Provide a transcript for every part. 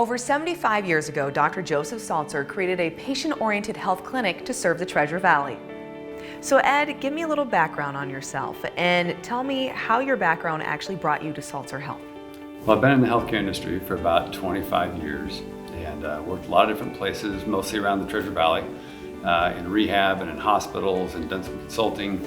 Over 75 years ago, Dr. Joseph Saltzer created a patient-oriented health clinic to serve the Treasure Valley. So Ed, give me a little background on yourself and tell me how your background actually brought you to Saltzer Health. Well, I've been in the healthcare industry for about 25 years and worked a lot of different places, mostly around the Treasure Valley, in rehab and in hospitals, and done some consulting.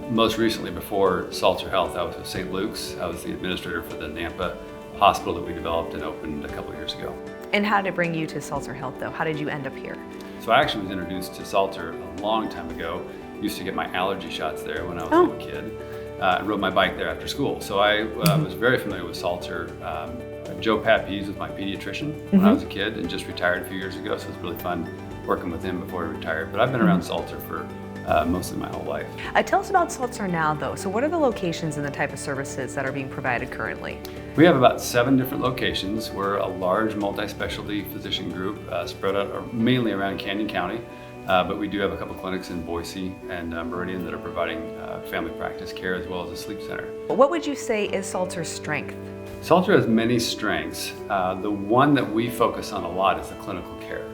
Most recently, before Saltzer Health, I was at St. Luke's. I was the administrator for the Nampa hospital that we developed and opened a couple of years ago. And how did it bring you to Saltzer Health though? How did you end up here? So I actually was introduced to Saltzer a long time ago. Used to get my allergy shots there when I was a little kid. I rode my bike there after school. So I was very familiar with Saltzer. Joe Pappies was my pediatrician when I was a kid and just retired a few years ago. So it was really fun working with him before he retired. But I've been around Saltzer for mostly my whole life. Tell us about Saltzer now though. So what are the locations and the type of services that are being provided currently? We have about 7 different locations. We're a large multi-specialty physician group spread out mainly around Canyon County. But we do have a couple clinics in Boise and Meridian that are providing family practice care as well as a sleep center. What would you say is Saltzer's strength? Saltzer has many strengths. The one that we focus on a lot is the clinical care.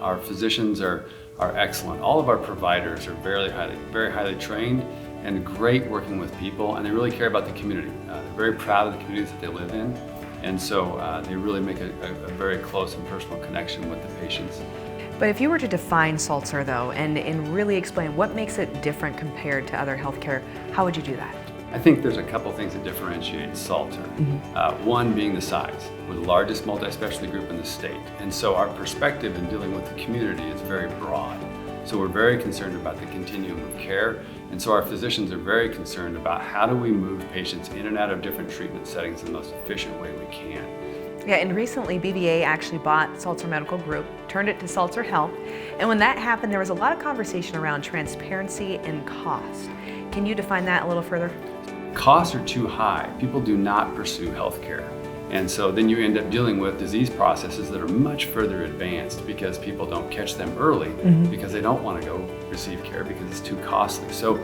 Our physicians are excellent. All of our providers are very highly trained and great working with people, and they really care about the community. They're very proud of the communities that they live in, and so they really make a very close and personal connection with the patients. But if you were to define Saltzer though, and really explain what makes it different compared to other healthcare, how would you do that? I think there's a couple things that differentiate Saltzer. One being the size. We're the largest multi-specialty group in the state, and so our perspective in dealing with the community is very broad. So we're very concerned about the continuum of care, and so our physicians are very concerned about how do we move patients in and out of different treatment settings in the most efficient way we can. Yeah, and recently BVA actually bought Saltzer Medical Group, turned it to Saltzer Health, and when that happened, there was a lot of conversation around transparency and cost. Can you define that a little further? Costs are too high. People do not pursue healthcare. And so then you end up dealing with disease processes that are much further advanced because people don't catch them early because they don't want to go receive care because it's too costly. So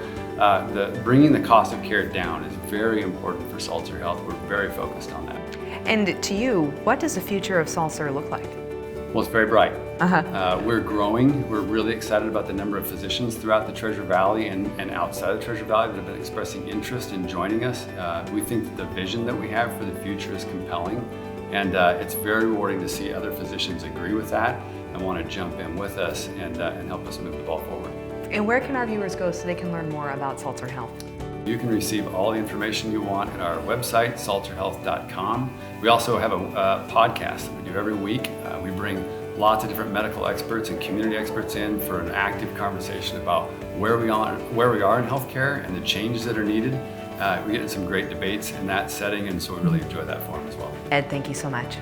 bringing the cost of care down is very important for Saltzer Health. We're very focused on that. And to you, what does the future of Saltzer look like? Well, it's very bright. We're growing. We're really excited about the number of physicians throughout the Treasure Valley and outside the Treasure Valley that have been expressing interest in joining us. We think that the vision that we have for the future is compelling, and it's very rewarding to see other physicians agree with that and want to jump in with us and help us move the ball forward. And where can our viewers go so they can learn more about Saltzer Health? You can receive all the information you want at our website, saltzerhealth.com. We also have a podcast that we do every week. We bring lots of different medical experts and community experts in for an active conversation about where we are in healthcare and the changes that are needed. We get in some great debates in that setting, and so we really enjoy that forum as well. Ed, thank you so much.